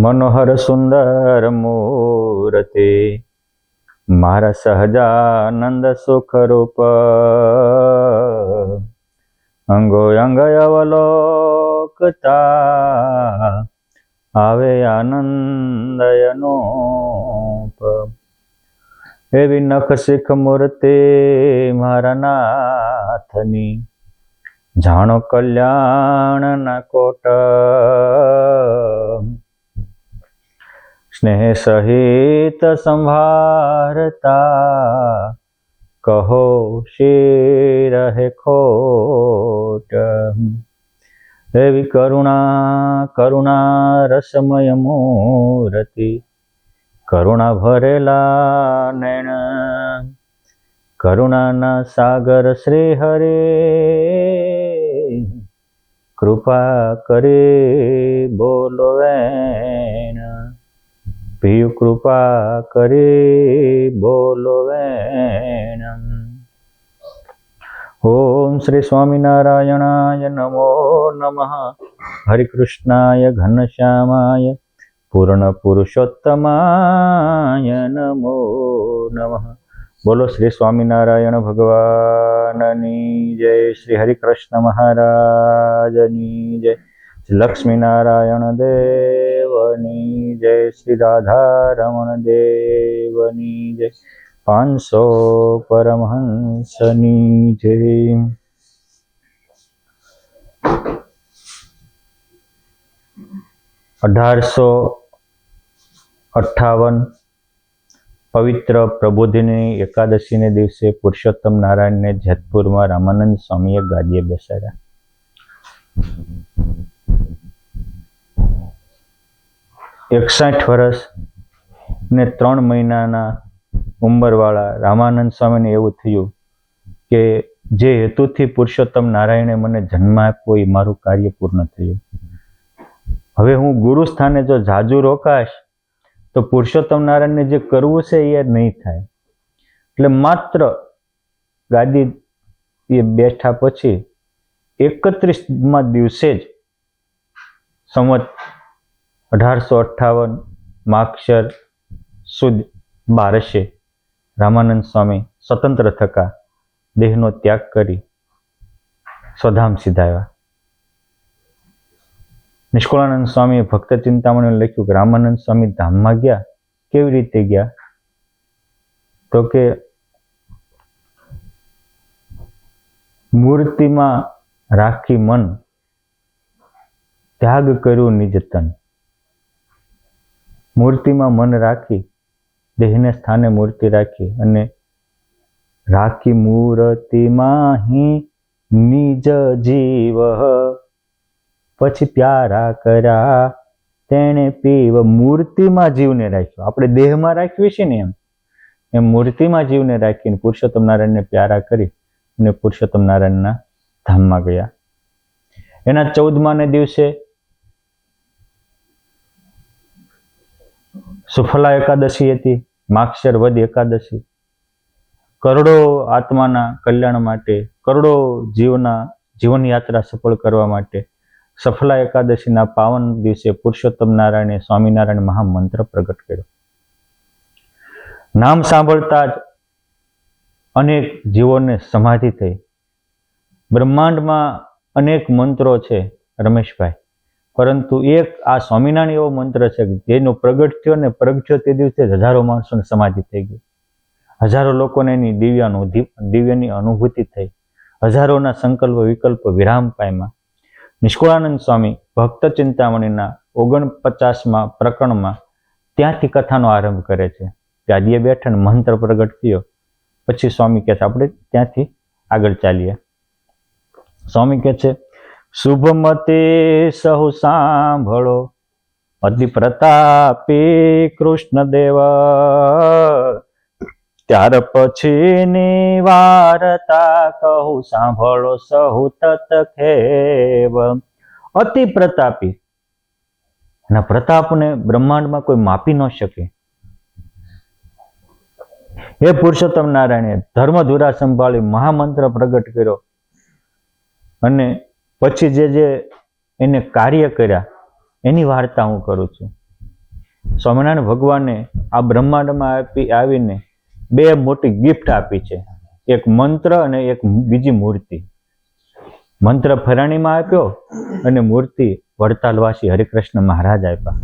મનોહર સુંદર મૂર્તિ મારા સહજાનંદ સુખ રૂપ અંગો અંગ અવલોકતા આવે આનંદ અનુપ એવી નખ શીખ મૂર્તિ મારા નાથની જાણો કલ્યાણ ના કોટ સ્નેહ સહિત સંભારતા કહો શી રહે ખોટ એવી કરુણા રસમય મૂર્તિ કરુણા ભરેલા નૈણ કરુણાના સાગર શ્રી હરે કૃપા કરી બોલો વેણ પિયુ કૃપા કરી બોલો વેણ ઓમ શ્રી સ્વામિનારાયણાય નમો નમઃ હરિકૃષ્ણાય ઘનશ્યામાય પૂર્ણ પુરુષોત્તમાય નમો નમઃ બોલો શ્રી સ્વામિનારાયણ ભગવાનની જય શ્રી હરિકૃષ્ણ મહારાજની જય શ્રી લક્ષ્મીનારાયણ દેવની જય શ્રી રાધારમણ દેવની જય 500 પરમહંસની જય 1858 પવિત્ર પ્રબોધિની એકાદશીને દિવસે પુરુષોત્તમ નારાયણને જેતપુરમાં રામાનંદ સ્વામીએ ગાદીએ બેસાડ્યા. 61 વર્ષ ને 3 મહિનાના ઉંમરવાળા રામાનંદ સ્વામીને એવું થયું કે જે હેતુથી પુરુષોત્તમ નારાયણે મને જન્મ આપ્યો એ મારું કાર્ય પૂર્ણ થયું. હવે હું ગુરુ સ્થાને જો જાજુ રોકાશ તો પુરુષોત્તમ નારાયણને જે કરવું છે એ નહીં થાય. એટલે માત્ર ગાદી એ બેઠા પછી 31મા દિવસે જ સંવત 1858 માગશર સુદ 12 રામાનંદ સ્વામી સ્વતંત્ર થકા દેહનો ત્યાગ કરી સ્વધામ સીધાવ્યા. નિષ્કુળાનંદ સ્વામીએ ભક્ત ચિંતામણીને લખ્યું કે રામાનંદ સ્વામી ધામમાં ગયા. કેવી રીતે ગયા? તો કે મૂર્તિમાં રાખી મન ત્યાગ કર્યું નિજતન. મૂર્તિમાં મન રાખી દેહને સ્થાને મૂર્તિ રાખી અને રાખી મૂર્તિમાં હિ નિજ જીવ પછી પ્યારા કર્યા તેણે પીવ. મૂર્તિમાં જીવને રાખ્યો. આપણે દેહમાં રાખીએ છીએ ને એમ મૂર્તિમાં જીવને રાખીને પુરુષોત્તમ નારાયણને પ્યારા કરી અને પુરુષોત્તમ નારાયણના ધામમાં ગયા. એના 14માને દિવસે સુફલા એકાદશી હતી, માગશર વદ એકાદશી. કરોડો આત્માના કલ્યાણ માટે, કરોડો જીવન યાત્રા સફળ કરવા માટે સફલા એકાદશીના પાવન દિવસે પુરુષોત્તમ નારાયણે સ્વામિનારાયણ મહામંત્ર પ્રગટ કર્યો. નામ સાંભળતા જ અનેક જીવોને સમાધિ થઈ. બ્રહ્માંડમાં અનેક મંત્રો છે રમેશભાઈ, પરંતુ એક આ સ્વામિનારાયણ એવો મંત્ર છે કે જેનો પ્રગટ થયો ને પ્રગટ્યો તે દિવસે હજારો માણસોને સમાધિ થઈ ગઈ. હજારો લોકોને એની દિવ્યની અનુભૂતિ થઈ. હજારોના સંકલ્પ વિકલ્પ વિરામ પામ્યા. નિષ્કુળાનંદ સ્વામી ભક્ત ચિંતામણીના 49મા પ્રકરણમાં ત્યાંથી કથાનો આરંભ કરે છે. ગાદીએ બેઠા મંત્ર પ્રગટ થયો પછી સ્વામી કહે છે આપણે ત્યાંથી આગળ ચાલીએ. સ્વામી કહે છે શુભમતે સહુ સાંભળો અતિ પ્રતાપી કૃષ્ણદેવ ત્યાર પછીની વાર્તા કહું સાંભળો સહુ તત ખેવ. અતિ પ્રતાપી, એના પ્રતાપને બ્રહ્માંડમાં કોઈ માપી ન શકે. હે પુરુષોત્તમ નારાયણે ધર્મધુરા સંભાળી મહામંત્ર પ્રગટ કર્યો અને પછી જે એને કાર્ય કર્યા એની વાર્તા હું કરું છું. સ્વામિનારાયણ ભગવાને આ બ્રહ્માંડમાં આવીને બે મોટી ગિફ્ટ આપી છે, એક મંત્ર અને એક બીજી મૂર્તિ. મંત્ર ફરાણીમાં આપ્યો અને મૂર્તિ વડતાલવાસી હરિકૃષ્ણ મહારાજ આપ્યા.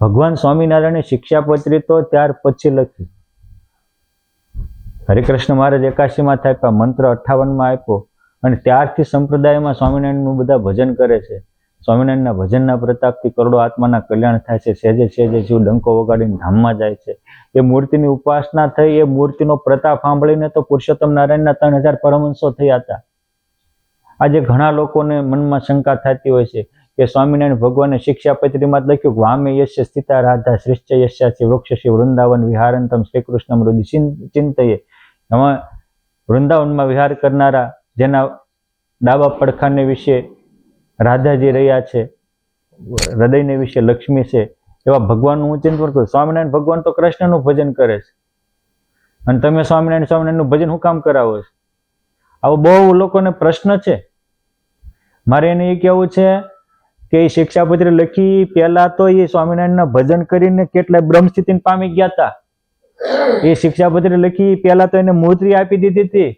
ભગવાન સ્વામિનારાયણે શિક્ષાપત્રી તો ત્યાર પછી લખી. હરિકૃષ્ણ મહારાજ 81માં આપ્યા, મંત્ર 58માં આપ્યો અને ત્યારથી સંપ્રદાયમાં સ્વામિનારાયણનું બધા ભજન કરે છે. સ્વામિનારાયણના ભજનના પ્રતાપથી કરોડો આત્માના કલ્યાણ થાય છે. સહેજે સહેજે જીવ ડંકો વગાડીને ધામમાં જાય છે. એ મૂર્તિની ઉપાસના થઈ, એ મૂર્તિનો પ્રતાપ સાંભળીને તો પુરુષોત્તમ નારાયણના 3000 પરમહંસો થયા હતા. આજે ઘણા લોકોને મનમાં શંકા થતી હોય છે કે સ્વામિનારાયણ ભગવાને શિક્ષાપત્રીમાં લખ્યું કે વામે યસ્ય સ્થિતા રાધા શ્રેષ્ઠ યસ્યાસી વૃક્ષસી વૃંદાવન વિહારંતમ શ્રી કૃષ્ણ મૃદિ ચિંતયે. એમાં વૃંદાવનમાં વિહાર કરનારા જેના ડાબા પડખાને વિશે રાધાજી રહ્યા છે, હૃદયને વિશે લક્ષ્મી છે, એવા ભગવાનનું હું ચિંતન કરું. સ્વામિનારાયણ ભગવાન તો કૃષ્ણનું ભજન કરે છે અને તમે સ્વામિનારાયણનું ભજન શું કામ કરાવો છો? આવો બહુ લોકોને પ્રશ્ન છે. મારે એને એ કહેવું છે કે એ શિક્ષાપત્રી લખી પહેલા તો એ સ્વામિનારાયણના ભજન કરીને કેટલાય બ્રહ્મસ્થિતિને પામી ગયા હતા. એ શિક્ષાપત્રી લખી પહેલા તો એને મૂર્તિ આપી દીધી હતી.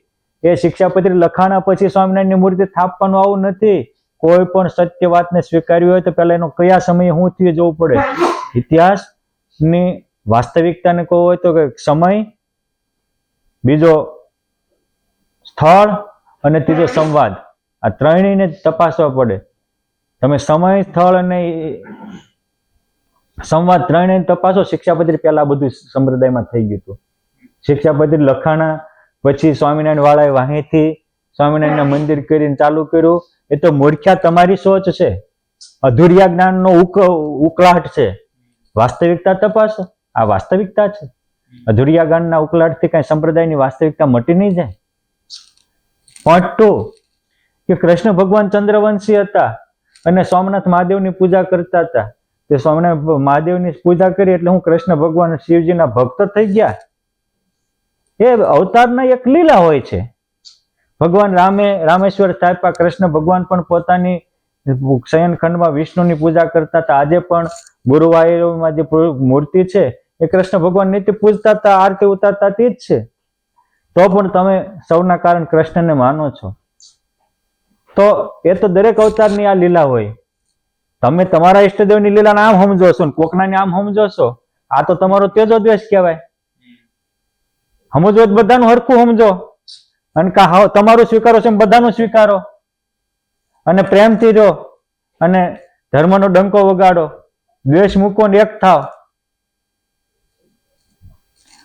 એ શિક્ષાપત્રી લખાણા પછી સ્વામિનારાયણની મૂર્તિ થાપવાનું આવું નથી. કોઈ પણ સત્ય વાતને સ્વીકારવી હોય તો પહેલા એનો કયા સમયે શું થયું જોવું પડે. ઇતિહાસની વાસ્તવિકતાને કહવું હોય તો સમય, બીજો સ્થળ અને ત્રીજો સંવાદ, આ ત્રણેયને તપાસવા પડે. તમે સમય, સ્થળ અને સંવાદ ત્રણેય તપાસો. શિક્ષાપત્રી પહેલા બધું સંપ્રદાયમાં થઈ ગયું હતું. શિક્ષાપત્રી લખાણા પછી સ્વામિનારાયણ વાળાએ વાહીથી સ્વામિનારાયણના મંદિર કરીને ચાલુ કર્યું. એ તો મૂર્ખ્યા તમારી સોચ છે, અધૂરિયા જ્ઞાનનો ઉકળાટ છે. વાસ્તવિકતા તપાસો. આ વાસ્તવિકતા છે. અધૂરિયા જ્ઞાનના ઉકળાટથી કઈ સંપ્રદાયની વાસ્તવિકતા મટી નહીં જાય. પોઈન્ટ 2 કે કૃષ્ણ ભગવાન ચંદ્રવંશી હતા અને સોમનાથ મહાદેવની પૂજા કરતા હતા. તે સોમનાથ મહાદેવની પૂજા કરી એટલે હું કૃષ્ણ ભગવાન શિવજીના ભક્ત થઈ ગયા. એ અવતારના એક લીલા હોય છે. ભગવાન રામેશ્વર સ્થાપ્યા. કૃષ્ણ ભગવાન પણ પોતાની શયનખંડમાં વિષ્ણુની પૂજા કરતા હતા. આજે પણ ગુરુવાયુરમાં જે મૂર્તિ છે એ કૃષ્ણ ભગવાન નિત્ય પૂજતા હતા, આરતી ઉતારતા તે જ છે. તો પણ તમે સૌના કારણ કૃષ્ણને માનો છો. તો એ તો દરેક અવતારની આ લીલા હોય. તમે તમારા ઈષ્ટદેવની લીલાને આમ સમજો છો ને કોકનાને આમ સમજો છો, આ તો તમારો તેજો દ્વેષ કહેવાય. સમજો બધાનું હરખું સમજો અને તમારું સ્વીકારો છે બધાનું સ્વીકારો અને પ્રેમથી રહો અને ધર્મનો ડંકો વગાડો. દ્વેષ મૂકો ને એક થાવ.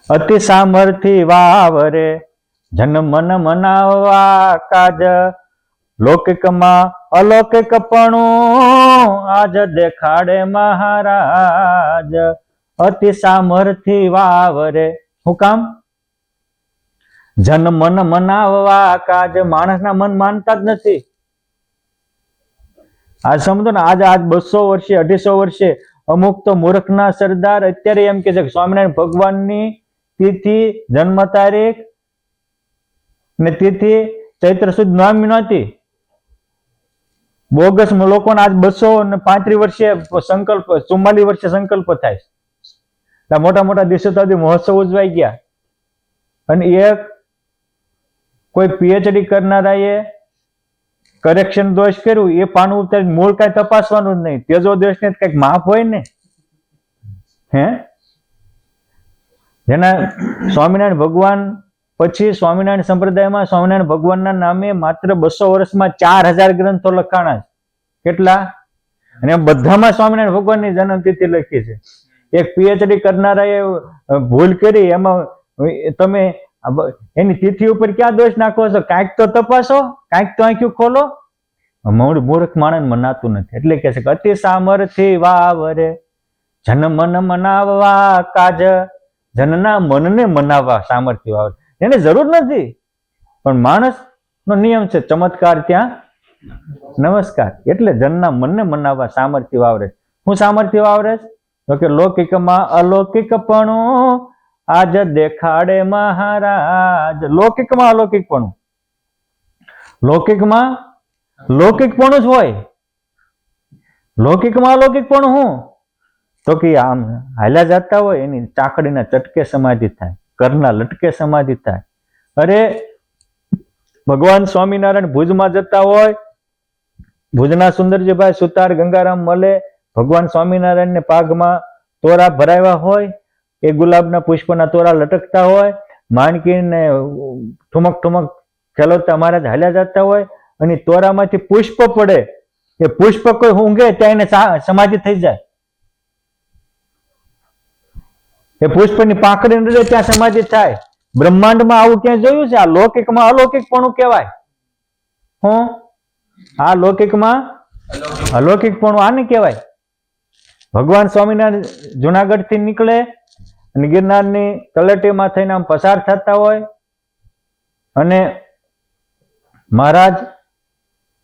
અતિ સામર્થી વાવરે જન મન મનાવવા કાજ, લૌકિકમાં અલૌકિકપણું આજ દેખાડે મહારાજ. અતિ સામર્થી વાવરે. શું કામ? જન મન મનાવવા કાજ. માણસના મન માનતા જ નથી. આજ સમજો ને, આજ 200 વર્ષે 250 વર્ષે અમુક તો મૂર્ખના સરદાર અત્યારે એમ કે છે કે સ્વામિનારાયણ ભગવાનની તિથિ, જન્મ તારીખ ને તિથિ ચૈત્ર સુદ નામી નહોતી. બોગસ લોકોને આજ 235 વર્ષે સંકલ્પ, 44 વર્ષે સંકલ્પ થાય. મોટા મોટા દિવસો તો મહોત્સવ ઉજવાઈ ગયા. અને એક કોઈ PhD કરનારાએ કરેક્શન દોષ કર્યું, એ પાનું ઉતારી મૂળ કઈ તપાસવાનું જ નહીં. તેજો દોષ ને કઈક માપ હોય ને. જેના સ્વામિનારાયણ ભગવાન પછી સ્વામિનારાયણ સંપ્રદાયમાં સ્વામિનારાયણ ભગવાનના નામે માત્ર 200 વર્ષમાં 4000 ગ્રંથો લખાણા છે. કેટલા? અને બધામાં સ્વામિનારાયણ ભગવાનની જન્મતિથિ લખી છે. એક PhD કરનારાએ ભૂલ કરી, એમાં તમે એની તિથિ ઉપર ક્યાં દોષ નાખો છો? કાંઈક તો તપાસો, કાંઈક તો આંખ્યું ખોલો. મૂર્ખ માણસ મનાતું નથી. એટલે કે છે કે અતિ સામર્થી વાવરે જન મન મનાવવા કાજ. જનના મનને મનાવવા સામર્થ્ય વાવરે. એને જરૂર નથી, પણ માણસ નો નિયમ છે ચમત્કાર ત્યાં નમસ્કાર. એટલે જનના મનને મનાવવા સામર્થ્ય વાવરે. હું સામર્થ્ય વાવરે? તો કે લૌકિકમાં અલૌકિકપણું આજ દેખાડે મહારાજ. લૌકિકમાં અલૌકિકપણું. લૌકિકમાં લૌકિકપણું જ હોય. લૌકિકમાં અલૌકિકપણું હું? તો કે આમ હાલ્યા જતા હોય એની ચાકડીના ચટકે સમાધિ થાય, કરના લટકે સમાધિ થાય. અરે ભગવાન સ્વામિનારાયણ ભુજમાં જતા હોય, ભુજના સુંદરજીભાઈ સુતાર ગંગારામ મળે, ભગવાન સ્વામિનારાયણને પાગમાં તોરા ભરાવ્યા હોય, એ ગુલાબના પુષ્પના તોરા લટકતા હોય, માણકીને ઠુમક ઠુમક ખેલવતા મહારાજ હાલ્યા જતા હોય, અને તોરામાંથી પુષ્પ પડે, એ પુષ્પ કોઈ ઊંઘે ત્યાં એને સમાધિ થઈ જાય. એ પુષ્પની પાંખડી નડે ત્યાં સમાધિ થાય. બ્રહ્માંડમાં આવું ક્યાં જોયું છે? આ લૌકિકમાં અલૌકિકપણું કહેવાય. હું આ લૌકિકમાં અલૌકિકપણું આને કહેવાય. ભગવાન સ્વામિનારાયણ જુનાગઢ થી નીકળે અને ગિરનારની તળેટીમાં થઈને આમ પસાર થતા હોય, અને મહારાજ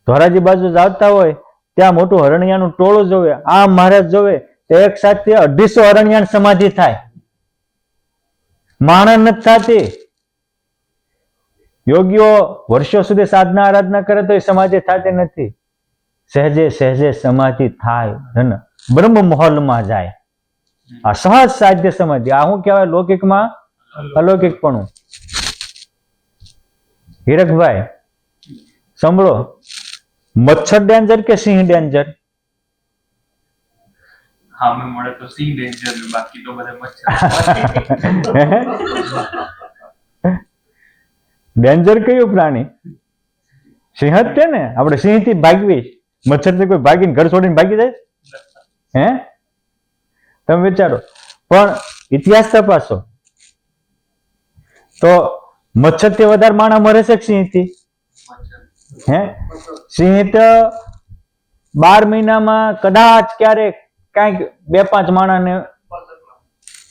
ધોરાજી બાજુ આવતા હોય, ત્યાં મોટું હરણિયાનું ટોળું જોવે. આમ મહારાજ જોવે તો એક સાથે 250 હરણિયાની સમાધિ થાય. માણસ નથી થતી. યોગીઓ વર્ષો સુધી સાધના આરાધના કરે તો એ સમાધિ થતી નથી. સહેજે સહેજે સમાધિ થાય, બ્રહ્મ મહોલમાં જાય. આ સહજ સાધ્ય સમાધિ. આ શું કહેવાય? લૌકિકમાં અલૌકિકપણું. હીરકભાઈ સાંભળો, મચ્છર ડેન્જર કે સિંહ ડેન્જર? હા, મેં મળે તો સિંહ ડેન્જર, બાકી તો બધા મચ્છર. ડેન્જર કયું પ્રાણી? સિંહ જ છે ને. આપણે સિંહ થી ભાગવી, મચ્છર થી કોઈ ભાગીને ઘર છોડીને ભાગી જાય? હે, તમે વિચારો. પણ ઇતિહાસ તપાસો તો મચ્છર થી વધારે માણસ મરે છે સિંહ થી? હે, સિંહ તો 12 મહિનામાં કદાચ ક્યારેક કઈક 2-5 માણસને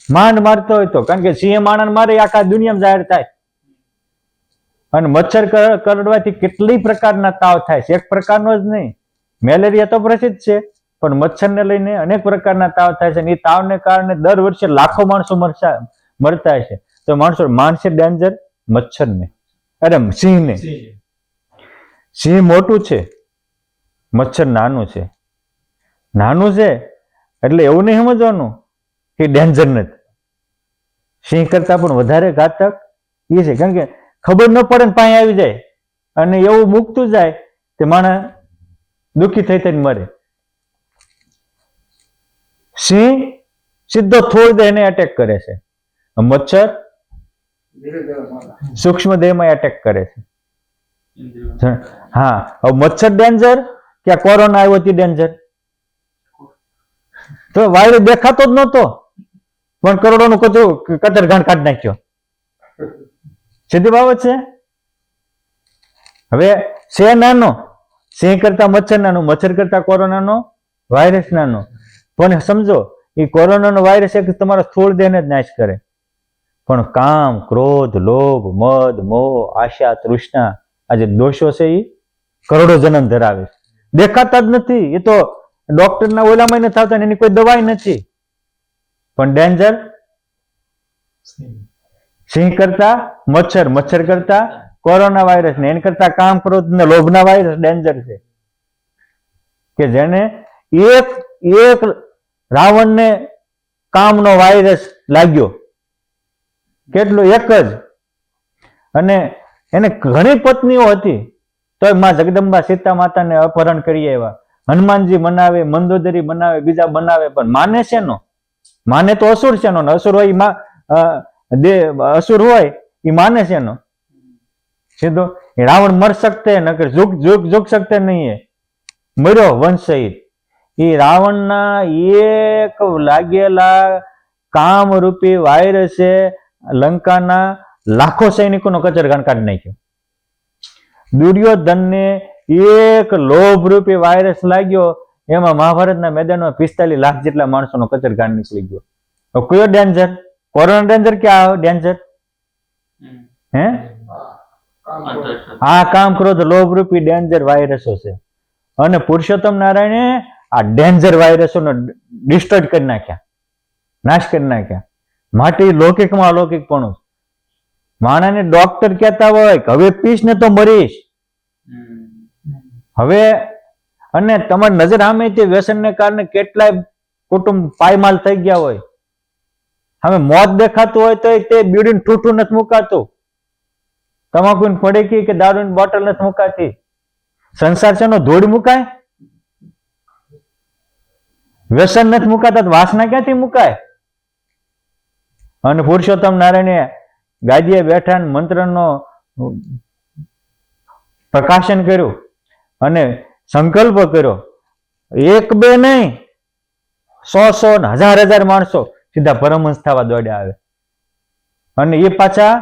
માંડ મારતો હોય તો, કારણ કે સિંહ માણસ મારે આખા દુનિયામાં જાહેર થાય. અને મચ્છર કરડવાથી કેટલી પ્રકારના તાવ થાય છે. એક પ્રકારનો જ નહીં, મેલેરિયા તો પ્રસિદ્ધ છે, પણ મચ્છરને લઈને અનેક પ્રકારના તાવ થાય છે. અને એ તાવને કારણે દર વર્ષે લાખો માણસો મરતા છે. તો માણસે ડેન્જર મચ્છરને, અરે સિંહને. સિંહ મોટું છે, મચ્છર નાનું છે. નાનું છે એટલે એવું નહીં સમજવાનું કે ડેન્જર નથી. સિંહ કરતા પણ વધારે ઘાતક એ છે, કારણ કે ખબર ન પડે ને પાણી આવી જાય અને એવું મૂકતું જાય તે માણસ દુઃખી થઈ થઈને મરે. સિંહ સીધો થોડી દે એને એટેક કરે છે. મચ્છર સૂક્ષ્મ દેહમાં એટેક કરે છે. હા, હવે મચ્છર ડેન્જર કે કોરોના આવ્યો હતી ડેન્જર? તો વાયરસ દેખાતો જ નહોતો, પણ કરોડોનું કતરઘાણ કાઢી નાખ્યો. સીધી બાબત છે. હવે છે નાનો, સિંહ કરતા મચ્છર નાનું, મચ્છર કરતા કોરોનાનો વાયરસ નાનો. પણ સમજો, એ કોરોનાનો વાયરસ એક તમારા સ્થૂળ દેહને જ નાશ કરે, પણ કામ, ક્રોધ, લોભ, મદ, મોહ, આશા, તૃષ્ણા, આ જે દોષો છે એ કરોડો જન્મ ધરાવે છે. દેખાતા જ નથી. એ તો ડોક્ટરના ઓલામાં નથી આવતા, એની કોઈ દવાઈ નથી. પણ ડેન્જર સિંહ કરતા મચ્છર, મચ્છર કરતા કોરોના વાયરસ, ને એની કરતા કામ, ક્રોધ ને લોભના વાયરસ ડેન્જર છે. કે જેને એક રાવણને કામનો વાયરસ લાગ્યો, કેટલું? એક જ. અને એને ઘણી પત્નીઓ હતી, તો માં જગદંબા સીતા માતાને અપહરણ કરી આવ્યા. હનુમાનજી બનાવે, મંદોદરી બનાવે, બીજા બનાવે, પણ માને છે નો? માને તો અસુર છે નો. અસુર હોય અસુર હોય એ માને છે નો સીધો. રાવણ મર શકતે નકર ઝુક શકતે નહીં. મર્યો વંશ સહિત. એ રાવણના એક લાગેલા કામ રૂપી વાયરસે લંકાના લાખો સૈનિકોનો કચરઘાણ કાઢી નાખ્યો. દુર્યોધનને એક લોભ રૂપી વાયરસ લાગ્યો, એમાં મહાભારતના મેદાનમાં 45 લાખ જેટલા માણસોનો કચરઘાણ નીકળી ગયો. કયો ડેન્જર? કોરોના ડેન્જર કે આ ડેન્જર? હે, આ કામ, ક્રોધ, લોભ રૂપી ડેન્જર વાયરસો છે. અને પુરુષોત્તમ નારાયણે આ ડેન્જર વાયરસોનો ડિસ્ટ્રોય કરી નાખ્યા, નાશ કરી નાખ્યા. માટે લૌકિકમાં અલૌકિકપણું. માણસને ડોક્ટર કહેતા હોય કે હવે પીશ ને તો મરીશ. હવે અને તમારી નજર સામે તે વ્યસનને કારણે કેટલાય કુટુંબ પાયમાલ થઈ ગયા હોય, હવે મોત દેખાતું હોય તો તે બીડીને ઠૂઠું નથી મુકાતું, તમાકુની પડીકી કે દારૂની બોટલ નથી મુકાતી, સંસાર છે નો ધૂળ મુકાય, વ્યસન નથી મુકાતા, વાસના ક્યાંથી મુકાય? અને પુરુષોત્તમ નારાયણે ગાદીએ બેઠા મંત્રનો પ્રકાશન કર્યું અને સંકલ્પ કર્યો. એક બે નહીં, 100 ને 1000 માણસો સીધા પરમહંસ થવા દોડ્યા આવે. અને એ પાછા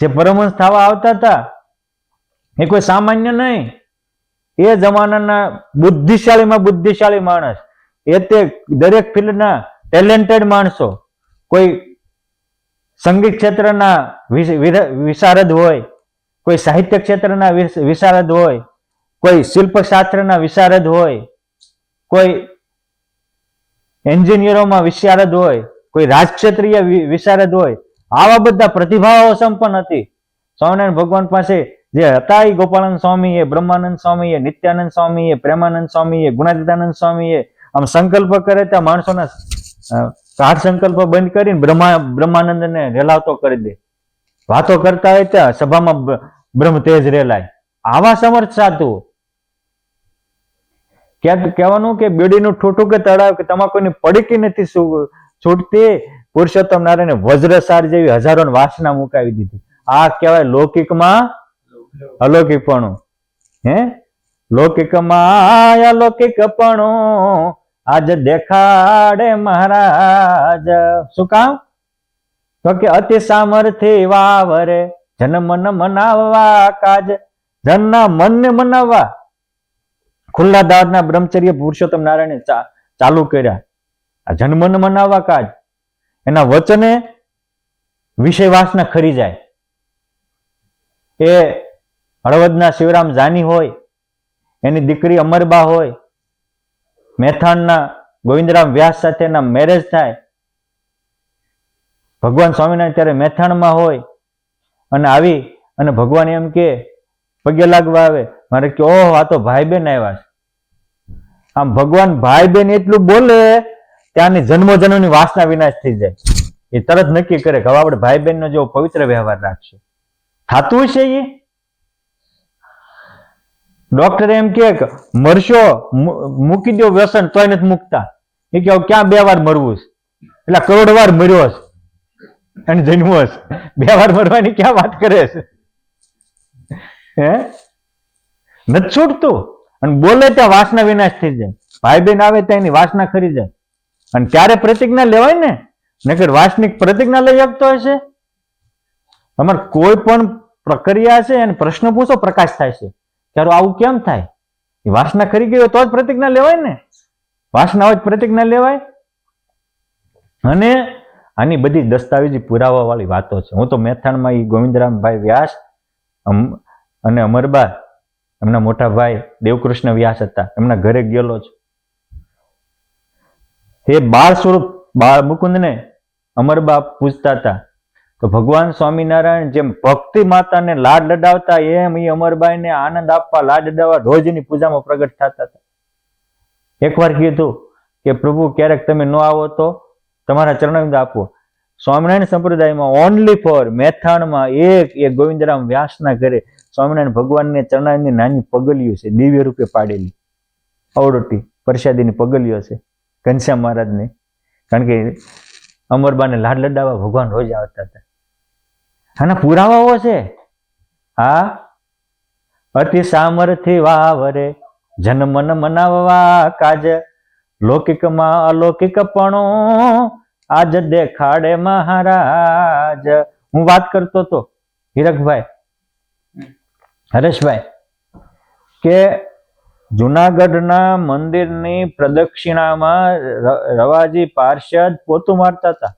જે પરમહંસ થવા આવતા હતા એ કોઈ સામાન્ય નહીં, એ જમાનાના બુદ્ધિશાળીમાં બુદ્ધિશાળી માણસ, એ તે દરેક ફિલ્ડના ટેલેન્ટેડ માણસો, કોઈ સંગીત ક્ષેત્રના વિશારદ હોય, કોઈ સાહિત્ય ક્ષેત્રના વિશારદ હોય, કોઈ શિલ્પશાસ્ત્રના વિશારદ હોય, કોઈ એન્જિનિયરોમાં વિશારદ હોય, કોઈ રાજક્ષેત્રીય વિશારદ હોય, આવા બધા પ્રતિભાઓ સંપન્ન હતી. સ્વામિનારાયણ ભગવાન પાસે જે હતા એ ગોપાળાનંદ સ્વામીએ, બ્રહ્માનંદ સ્વામીએ, નિત્યાનંદ સ્વામીએ, પ્રેમાનંદ સ્વામીએ, ગુણાતીતાનંદ સ્વામીએ આમ સંકલ્પ કરે ત્યાં માણસોના કાઢ સંકલ્પ બંધ કરીને બ્રહ્માનંદને રેલાવતો કરી દે. વાતો કરતા હોય ત્યાં સભામાં બ્રહ્મ તેજ રેલાય. આવા સમર્થ સાધુ. ક્યાંક કહેવાનું કે બેડીનું ઠૂઠું કે તળાવ કે તમાકુની પડીકી નથી છૂટતી, પુરુષોત્તમ નારાયણે વજ્રસાર જેવી હજારોની વાસના મુકાવી દીધી. આ કહેવાય લૌકિકમાં અલૌકિકપણું. હે લૌકિકમાં અલૌકિકપણું આજ દેખાડે મહારાજ. શું કામ? તો કે અતિ સામર્થ્ય વાવરે જન મન મનાવવા કાજ. જનના મનને મનાવવા ખુલ્લા દાળના બ્રહ્મચર્ય પુરુષોત્તમ નારાયણે ચાલુ કર્યા. આ જનમન મનાવવા કાજ. એના વચને વિષય વાસના ખરી જાય. એ હળવદના શિવરામ જાની હોય, એની દીકરી અમરબા હોય, મેથાણના ગોવિંદરામ વ્યાસ સાથેના મેરેજ થાય, ભગવાન સ્વામિનારાયણ ત્યારે મેથાણમાં હોય અને આવી અને ભગવાન એમ કે પગે લાગવા આવે, મારે કે ઓહ આ તો ભાઈ બેન આવ્યા છે. આમ ભગવાન ભાઈ બેન એટલું બોલે ત્યાંની જન્મોજન્મની વાસના વિનાશ થઈ જાય. એ તરત નક્કી કરે કે હવે આપણે ભાઈ બહેનનો જેવો પવિત્ર વ્યવહાર રાખશે. થતું છે એ ડોક્ટર એમ કે મરશો મૂકી દો વ્યસન તોય નથી મૂકતા. એ કે ક્યાં 2 વાર મરવું છે, એટલે કરોડ વાર મર્યો છે અને જન્મો છે, 2 વાર મરવાની ક્યાં વાત કરે છે? હે નથી છૂટતું. અને બોલે ત્યાં વાસના વિનાશ થઈ જાય. ભાઈ બહેન આવે ત્યાં એની વાસના ખરી જાય. અને ત્યારે પ્રતિજ્ઞા લેવાય ને, નકર વાસનિક પ્રતિજ્ઞા લઈ શકતો હશે? તમારે કોઈ પણ પ્રક્રિયા છે અને પ્રશ્ન પૂછો પ્રકાશ થાય છે. ત્યારે આવું કેમ થાય? એ વાસના ખરી ગઈ હોય તો જ પ્રતિજ્ઞા લેવાય ને. વાસના હોય પ્રતિજ્ઞા લેવાય. અને આની બધી દસ્તાવેજી પુરાવા વાળી વાતો છે. હું તો મેથાણમાં એ ગોવિંદરામભાઈ વ્યાસ અને અમરબા એમના મોટા ભાઈ દેવકૃષ્ણ વ્યાસ હતા, એમના ઘરે ગયેલો છું. એ બાળ સ્વરૂપ બાળ મુકુંદને અમરબા પૂછતા હતા તો ભગવાન સ્વામિનારાયણ જેમ ભક્તિ માતાને લાડ લડાવતા એમ એ અમરબાઈને આનંદ આપવા લાડ લડાવવા રોજની પૂજામાં પ્રગટ થતા હતા. એકવાર કીધું કે પ્રભુ ક્યારેક તમે ન આવો તો તમારા ચરણારવિંદ આપો. સ્વામિનારાયણ સંપ્રદાયમાં ઓનલી ફોર મેથાણમાં એક ગોવિંદરામ વ્યાસના ઘરે સ્વામિનારાયણ ભગવાનને ચરણારવિંદની નાની પગલીઓ છે, દિવ્ય રૂપે પાડેલી અવડોટી પ્રસાદીની પગલીઓ છે ઘનશ્યામ મહારાજને. કારણ કે અમરબાને લાડ લડાવવા ભગવાન રોજ આવતા હતા. આના પુરાવાઓ છે. હા, અતિ સામર્થ્ય વાવરે જન મન મનાવવા કાજ. લૌકિકમાં અલૌકિકપણું આજ દેખાડે મહારાજ. હું વાત કરતો હતો હીરકભાઈ હરેશભાઈ કે જુનાગઢના મંદિરની પ્રદક્ષિણામાં રવાજી પાર્ષદ પોતું મારતા હતા.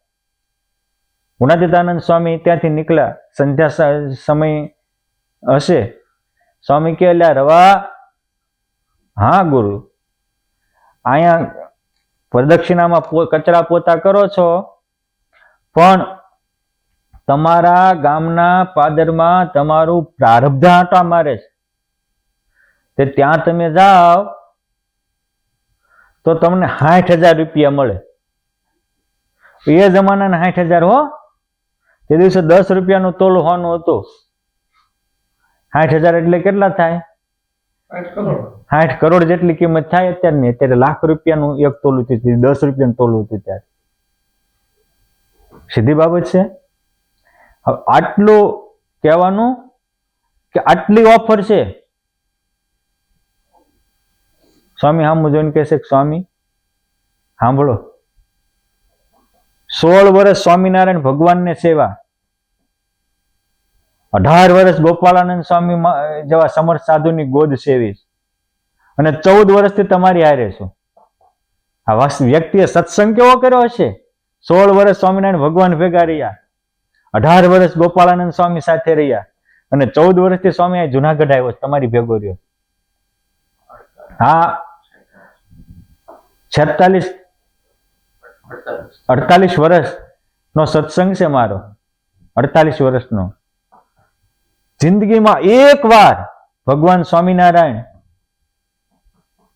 ગુણાતીતાનંદ સ્વામી ત્યાંથી નીકળ્યા, સંધ્યા સમય હશે. સ્વામી કે રવા, હા ગુરુ, અહીંયા પ્રદક્ષિણામાં કચરા પોતા કરો છો, પણ તમારા ગામના પાદરમાં તમારું પ્રારબ્ધ આંટા મારે છે, તે ત્યાં તમે જાઓ તો તમને 60,000 રૂપિયા મળે. એ જમાનાના 60,000 હો. તે દિવસે 10 રૂપિયાનું તોલું હોનું હતું. 60,000 એટલે કેટલા થાય? 60 કરોડ જેટલી કિંમત થાય અત્યારની. અત્યારે લાખ રૂપિયાનું એક તોલું હતું, 10 રૂપિયાનું તોલું હતું ત્યારે. સીધી બાબત છે. હવે આટલું કહેવાનું કે આટલી ઓફર છે. સ્વામી સામું જોઈને કહેશે કે સ્વામી સાંભળો, 16 વર્ષ સ્વામિનારાયણ ભગવાનને સેવા, 18 વર્ષ ગોપાળાનંદ સ્વામી જેવા સમર્થ સાધુની ગોદ સેવીશ અને 14 વર્ષથી તમારી હારે છું. આ વ્યક્તિએ સત્સંગ કેવો કર્યો હશે? 16 વર્ષ સ્વામિનારાયણ ભગવાન ભેગા રહ્યા, 18 વર્ષ ગોપાળાનંદ સ્વામી સાથે રહ્યા અને 14 વર્ષથી સ્વામી આ જુનાગઢ આવ્યો તમારી ભેગો રહ્યો. હા, 48 વર્ષનો સત્સંગ છે મારો, 48 વર્ષનો. જિંદગીમાં એક વાર ભગવાન સ્વામિનારાયણ,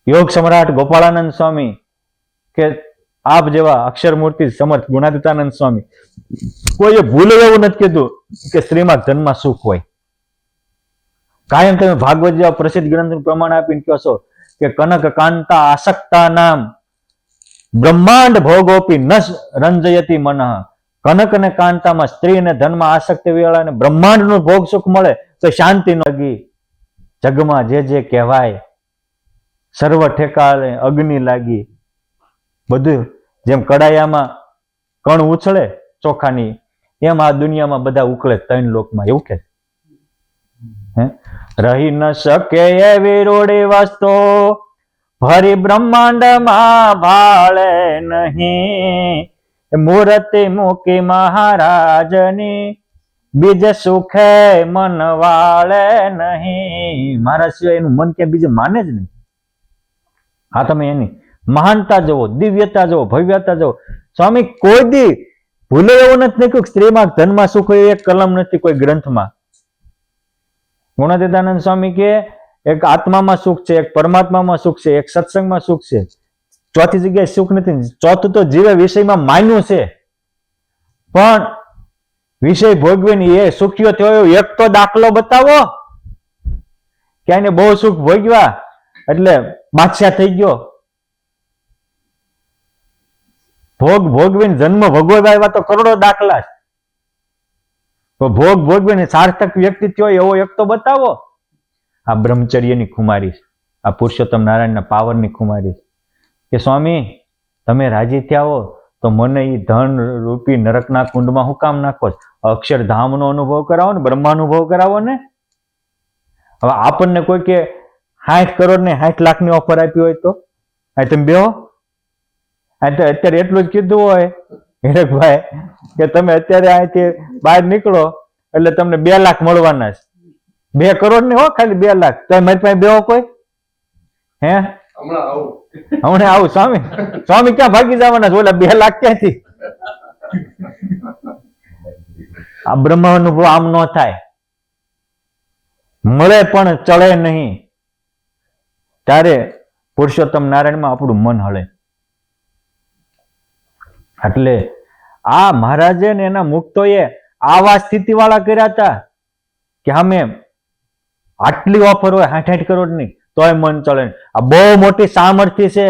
યોગ સમ્રાટ ગોપાળાનંદ સ્વામી કે આપ જેવા અક્ષર મૂર્તિ સમર્થ ગુણાતીતાનંદ સ્વામી કોઈએ ભૂલે એવું નથી કીધું કે શ્રીમદ ધનમાં સુખ હોય. કાયમ તમે ભાગવત જેવા પ્રસિદ્ધ ગ્રંથનું પ્રમાણ આપીને કહો છો કે કનક કાંતા આસક્તા નામ બ્રહ્માંડ ભોગોપી ન રંજયતી મનઃ. કનક અને કાંતામાં સ્ત્રી અને ધનમાં આસક્તિ વેળાને બ્રહ્માંડનું ભોગ સુખ મળે તો શાંતિ ન લાગી. જગમાં જે કહેવાય સર્વ ઠેકાળે અગ્નિ લાગી. બધું જેમ કડાયામાં કણ ઉછળે ચોખાની, એમ આ દુનિયામાં બધા ઉકળે 3 લોકમાં. એવું કે રહી ન શકે એવી રોડી વસ્તુ ભરી બ્રહ્માંડમાં ભાળે નહીં. મૂર્તિ મૂકી મહારાજની બીજ સુખે મન વાળે નહીં. મારા સિવાય એનું મન ક્યાં બીજે માને જ નહીં. હા, તમે એની મહાનતા જુઓ, દિવ્યતા જુઓ, ભવ્યતા જુઓ. સ્વામી કોઈ દી ભૂલે એવું નથી કે સ્ત્રીમાં ધનમાં સુખ હોય, એક કલમ નથી કોઈ ગ્રંથમાં. ગુણાતીતાનંદ સ્વામી કે એક આત્મામાં સુખ છે, એક પરમાત્મામાં સુખ છે, એક સત્સંગમાં સુખ છે, ચોથી જગ્યાએ સુખ નથી. ચોથું તો જીવે વિષયમાં માન્યું છે, પણ વિષય ભોગવીને એ સુખ્યો થયો એક તો દાખલો બતાવો કે એને બહુ સુખ ભોગવ્યા એટલે બાદશાહ થઈ ગયો. ભોગ ભોગવીને જન્મ ભોગવવા આવ્યા તો કરોડો દાખલા છે. તો ભોગ ભોગવીને સાર્થક વ્યક્તિ થયો એવો એક તો બતાવો. આ બ્રહ્મચર્યની ખુમારી છે, આ પુરુષોત્તમ નારાયણના પાવરની ખુમારી છે કે સ્વામી તમે રાજી થયા હો તો મને એ ધન રૂપી નરકના કુંડમાં હું કામ નાખો? અક્ષરધામનો અનુભવ કરાવો ને, બ્રહ્માનુભવ કરાવો ને. હવે આપણને કોઈ કે 60 કરોડ ને 60 લાખની ઓફર આપી હોય તો તમે બેહો. અત્યારે એટલું જ કીધું હોય હિરકભાઈ કે તમે અત્યારે અહીંથી બહાર નીકળો એટલે તમને 2 લાખ મળવાના છે. 2 કરોડ ને હો, ખાલી 2 લાખ. તો મારી પાસે બેહો કોઈ? હે, હમણાં આવું. સ્વામી ક્યાં ભાગી જવાના? ઓલા 2 લાખ ક્યાંથી? આ બ્રહ્મ અનુભવ આમ ન થાય. મળે પણ ચડે નહીં. ત્યારે પુરુષોત્તમ નારાયણમાં આપણું મન હળે. એટલે આ મહારાજે ને એના મુક્તોએ આવા સ્થિતિ વાળા કર્યા હતા કે અમે આટલી ઓફર હોય 60 કરોડની તોય મન ચડે. આ બહુ મોટી સામર્થ્ય છે.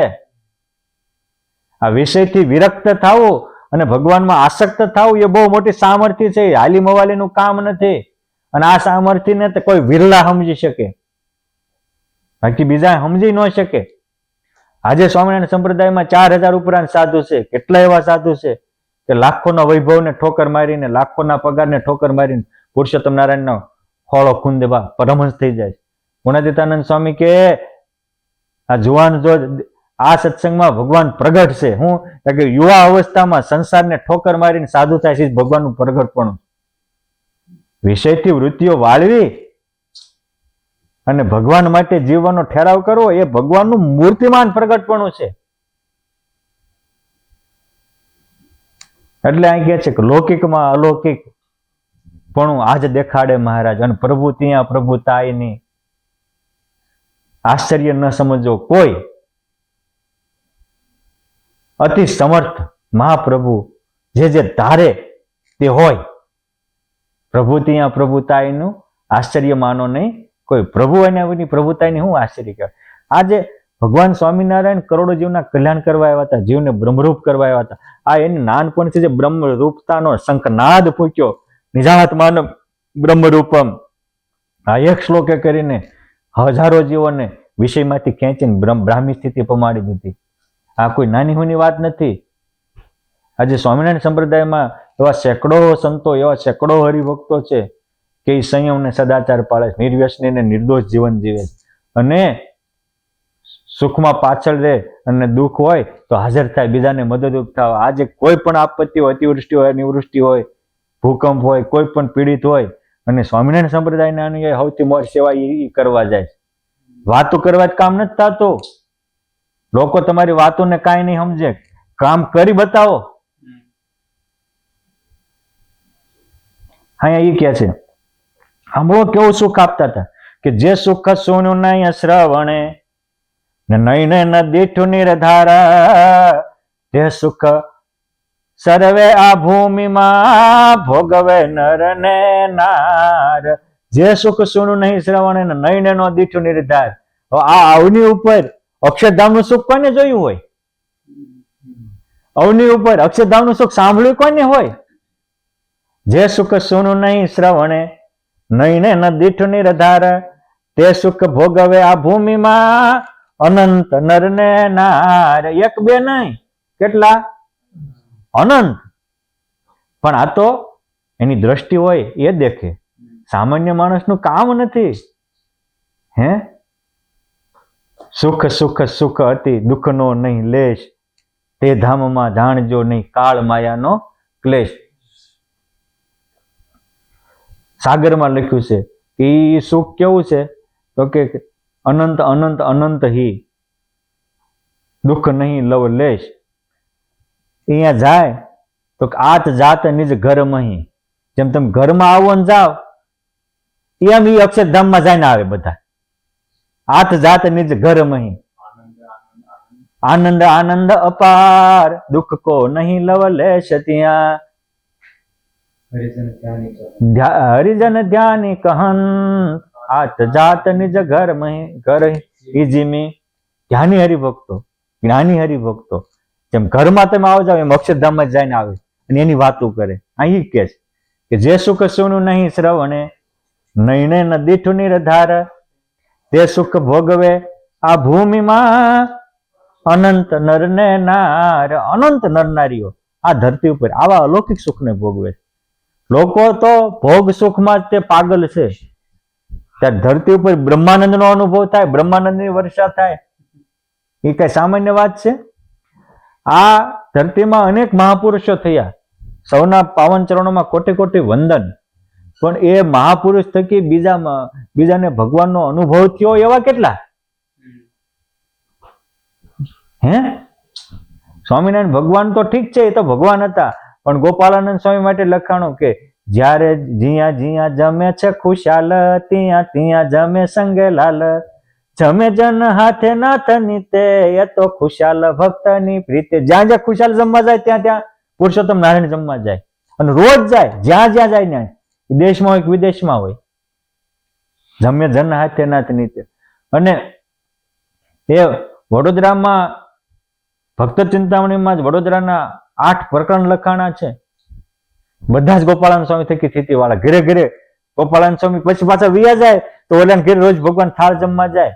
આ વિષયથી વિરક્ત થવું અને ભગવાનમાં આસક્ત થવું એ બહુ મોટી સામર્થ્ય છે. હાલી મવાલીનું કામ નથી. અને આ સામર્થ્યને તો કોઈ વિરલા સમજી શકે, બાકી બીજા સમજી ન શકે. આજે સ્વામિનારાયણ સંપ્રદાયમાં 4000 ઉપરાંત સાધુ છે. કેટલા એવા સાધુ છે કે લાખોના વૈભવને ઠોકર મારીને, લાખોના પગારને ઠોકર મારીને પુરુષોત્તમ નારાયણનો ખોળો ખૂન દેવા પરમહંસ થઈ જાય. ગુણાતીતાનંદ સ્વામી કે આ જુવાન જો આ સત્સંગમાં ભગવાન પ્રગટ છે. હું કે યુવા અવસ્થામાં સંસારને ઠોકર મારીને સાધુ થાય છે ભગવાનનું પ્રગટપણું. વિષયથી વૃત્તિઓ વાળવી અને ભગવાન માટે જીવવાનો ઠેરાવ કરવો એ ભગવાનનું મૂર્તિમાન પ્રગટપણું છે. એટલે અહીં કહે છે કે લૌકિકમાં અલૌકિક પણ આજ દેખાડે મહારાજ. અને પ્રભુ ત્યાં પ્રભુ તાય નહીં. આશ્ચર્ય ન સમજો કોઈ. અતિ સમર્થ મહાપ્રભુ જે ધારે તે હોય. પ્રભુ ત્યાં પ્રભુતા એનું આશ્ચર્ય માનો નહીં. કોઈ પ્રભુ એની પ્રભુતાની શું આશ્ચર્ય કહેવાય. આજે ભગવાન સ્વામિનારાયણ કરોડો જીવના કલ્યાણ કરવા આવ્યા હતા, જીવને બ્રહ્મરૂપ કરવા આવ્યા હતા. આ એની નાનપણથી જે બ્રહ્મરૂપતાનો શંખનાદ ફૂંક્યો, નિજાત્માન બ્રહ્મરૂપમ, આ એક શ્લોકે કરીને હજારો જીવોને વિષયમાંથી ખેંચીને બ્રાહ્મી સ્થિતિ પમાડી દીધી. આ કોઈ નાની હોની વાત નથી. આજે સ્વામિનારાયણ સંપ્રદાયમાં એવા સેંકડો સંતો, એવા સેંકડો હરિભક્તો છે કે એ સંયમને સદાચાર પાળે, નિર્વ્યસની ને નિર્દોષ જીવન જીવે, અને સુખમાં પાછળ રહે અને દુઃખ હોય તો હાજર થાય, બીજાને મદદરૂપ થાય. આજે કોઈ પણ આપત્તિ હોય, અતિવૃષ્ટિ હોય, અનિવૃષ્ટિ હોય, ભૂકંપ હોય, કોઈ પણ પીડિત હોય, અને સ્વામિનારાયણ સંપ્રદાયના અનુયાયી સૌથી મોટી સેવા એ કરવા જાય. વાતો કરવા જ કામ નથી થતું. લોકો તમારી વાતોને કાંઈ નહીં સમજે, કામ કરી બતાવો. હા, એ કે છે સાંભળો કેવું સુખ આપતા હતા કે જે સુખ સોનું નહીં શ્રવણે નયન ન દીઠું નિરધારા, તે સુખ સર્વે આ ભૂમિમાં ભોગવે નર ને નાર. જે સુખ સોનું નહીં શ્રવણે નયન નો દીઠું નિર્ધાર. આ અવની ઉપર અક્ષરધામનું સુખ કોને જોયું હોય? અવની ઉપર અક્ષરધામનું સુખ સાંભળ્યું કોને હોય? જે સુખ સોનું નહીં શ્રવણે નયને ન દીઠું નિરધાર, તે સુખ ભોગવે આ ભૂમિમાં અનંત નર ને નાર. એક બે નહીં, કેટલા? અનંત. પણ આ તો એની દ્રષ્ટિ હોય એ દેખે, સામાન્ય માણસનું કામ નથી. હે, સુખ સુખ સુખ અતિ દુઃખનો નહીં લેશ, તે ધામમાં જાણજો નહીં કાળ માયાનો ક્લેશ. સાગરમાં લખ્યું છે એ સુખ કેવું છે તો કે અનંત અનંત અનંત હી દુઃખ નહીં લવ લેશ. અહીંયા જાય તો આત જાત નિજ ઘર મહી. જેમ તમે ઘરમાં આવો ને જાઓ એમ એ અક્ષરધામમાં જઈને આવે બધા. આત જાત નિજ ઘર મહી, આનંદ આનંદ અપાર, દુઃખ કો નહીં લવ લેશ. ત્યાં હરિજન ધ્યાની કહન, આત જાત નિજ ઘર મહી ઘર ઈજીમી. ધ્યાની હરિભક્તો, જ્ઞાની હરિભક્તો જેમ ઘરમાં તમે આવો જાવ એમ અક્ષરધામમાં જઈને આવે અને એની વાતો કરે. અહીં કે છે કે જે સુખ સોનું નહીં શ્રવણે નયને ન દીઠું નિરધાર, તે સુખ ભોગવે આ ભૂમિમાં અનંત નર ને નાર. અનંત નરનારીઓ આ ધરતી ઉપર આવા અલૌકિક સુખને ભોગવે. લોકો તો ભોગ સુખમાં જ તે પાગલ છે. ત્યારે ધરતી ઉપર બ્રહ્માનંદનો અનુભવ થાય, બ્રહ્માનંદની વર્ષા થાય, એ કઈ સામાન્ય વાત છે? આ ધરતીમાં અનેક મહાપુરુષો થયા, સૌના પાવન ચરણોમાં કોટી કોટી વંદન. પણ એ મહાપુરુષ થકી બીજાને ભગવાનનો અનુભવ થયો એવા કેટલા? હે, સ્વામિનારાયણ ભગવાન તો ઠીક છે, એ તો ભગવાન હતા, પણ ગોપાલાનંદ સ્વામી માટે લખાણું કે જ્યારે જ્યાં જ્યાં જમે છે ખુશાલ, ત્યાં ત્યાં જમે સંગે લાલ. જમે જન હાથે નાથ નીતે, એ તો ખુશાલ ભક્તની પ્રીતે. જ્યાં જ્યાં ખુશાલ જમવા જાય ત્યાં ત્યાં પુરુષોત્તમ નારાયણ જમવા જાય, અને રોજ જાય, જ્યાં જ્યાં જાય ને, દેશમાં હોય કે વિદેશમાં હોય, જમે જન હાથે નાથ નીતે. અને એ વડોદરામાં ભક્ત ચિંતામણીમાં જ વડોદરાના 8 પ્રકરણ લખાણા છે. બધા જ ગોપાળાન સ્વામી થકી સ્થિતિ વાળા. ઘરે ઘરે ગોપાળાન સ્વામી પછી પાછા વિયા જાય તો ઓલાને ઘરે રોજ ભગવાન થાળ જમવા જાય.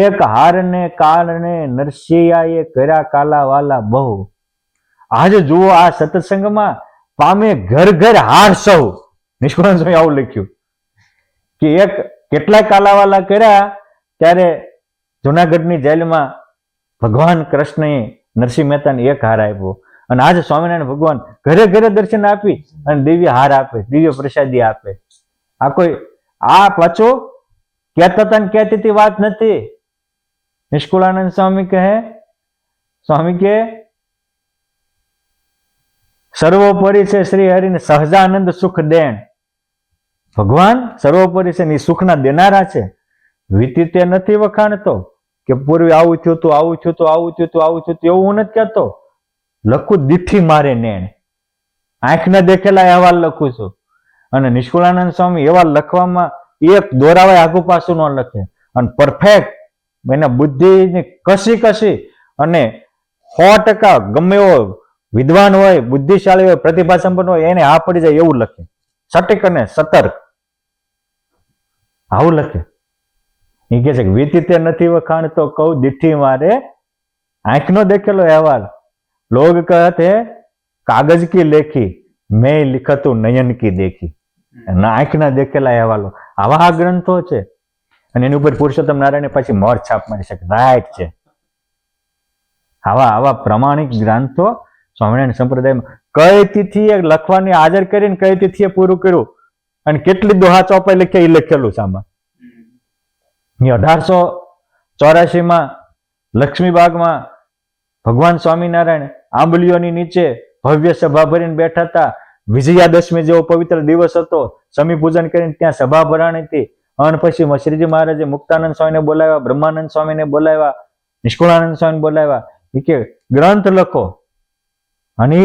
એક હાર ને કાળ ને નરસિંહાએ કર્યા કાલા વાલા બહુ. આજે જુઓ આ સત્સંગમાં પામે ઘર ઘર હાર સૌ. નિષ્કુળાનંદ સ્વામી આવું લખ્યું કે એક કેટલાય કાલાવાલા કર્યા ત્યારે જુનાગઢની જેલમાં ભગવાન કૃષ્ણએ નરસિંહ મહેતાને એક હાર આપ્યો. અને આજે સ્વામિનારાયણ ભગવાન ઘરે ઘરે દર્શન આપી અને દિવ્ય હાર આપે, દિવ્ય પ્રસાદી આપે. આ કોઈ આ પાછો કહેતા હતા ને કહેતી વાત નથી. નિષ્કુળાનંદ સ્વામી કહે, સ્વામી કે સર્વોપરી છે શ્રી હરિને સહજાનંદ સુખ દેણ. ભગવાન સર્વોપરી છે, સુખના દેનારા છે. વીતી તે નથી વખાણતો, કે પૂર્વે આવું થયું હતું, આવું થયું હતું, આવું થયું હતું, આવું થયું હતું, એવું હું નથી કહેતો. લખું દીઠી મારે નેણ, આંખ ન દેખેલા અહેવાલ લખું છું. અને નિષ્કુળાનંદ સ્વામી એવા લખવામાં એક દોરાવાય આગુ પાછું ન લખે, અને પરફેક્ટ એના બુદ્ધિની કસી અને 100% ગમે એવો વિદ્વાન હોય, બુદ્ધિશાળી હોય, પ્રતિભા સંપન્ન હોય, એને આ પડી જાય એવું લખે, સટીક અને સતર્ક આવું લખે. એ કે છે કે વીતીતે નથી વખાણ તો કહું દીઠી મારે આંખ નો દેખેલો અહેવાલ, લોગ કહતે કાગજ કી લેખી, મેં લિખતું નયન કી દેખી. આંખ ના દેખેલા અહેવાલો આવા આ ગ્રંથો છે. અને એની ઉપર પુરુષોત્તમ નારાયણ પછી મોર છાપ મારી શકે, રાઈટ છે. આવા પ્રમાણિક ગ્રંથો સ્વામિનારાયણ સંપ્રદાયમાં કઈ તિથિએ લખવાની હાજર કરીને કઈ તિથિએ પૂરું કર્યું, અને કેટલી દોહા ચોપાઈ લખ્યા એ લખેલું છે આમાં. 1884 લક્ષ્મીબાગમાં ભગવાન સ્વામિનારાયણ આંબલીઓની નીચે ભવ્ય સભા ભરીને બેઠા હતા. વિજયાદશમી જેવો પવિત્ર દિવસ હતો. સમી પૂજન કરીને ત્યાં સભા ભરાણી હતી. અને પછી શ્રીજી મહારાજે મુક્તાનંદ સ્વામીને બોલાવ્યા, બ્રહ્માનંદ સ્વામીને બોલાવ્યા, નિષ્કુળાનંદ સ્વામીને બોલાવ્યા. એ કે ગ્રંથ લખો. અને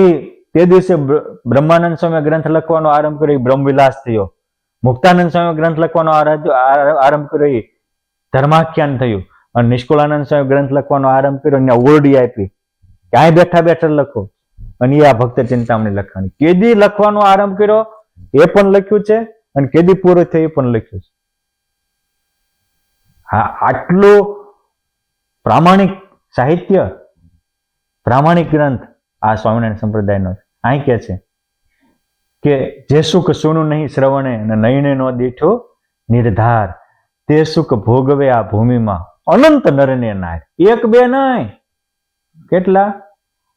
તે દિવસે બ્રહ્માનંદ સ્વામી ગ્રંથ લખવાનો આરંભ કર્યો, બ્રહ્મવિલાસ થયો. મુક્તાનંદ સ્વામી ગ્રંથ લખવાનો આરંભ કર્યો, ધર્માખ્યાન થયું. અને નિષ્કુળાનંદ સ્વામી ગ્રંથ લખવાનો આરંભ કર્યો, એને ઓરડી આપી, ક્યાંય બેઠા બેઠા લખો. અને એ આ ભક્ત ચિંતામણી લખવાની. કેદી લખવાનો આરંભ કર્યો એ પણ લખ્યું છે, અને કેદી પૂરો થયો એ પણ લખ્યું છે. હા, આટલું પ્રામાણિક સાહિત્ય, પ્રામાણિક ગ્રંથ આ સ્વામિનારાયણ સંપ્રદાયનો. અહીં કે છે કે જે સુખ સુનું નહીં શ્રવણે અને નયને નો દીઠો નિર્ધાર, તે સુખ ભોગવે આ ભૂમિમાં અનંત નરને નાર. એક બે નહીં, કેટલા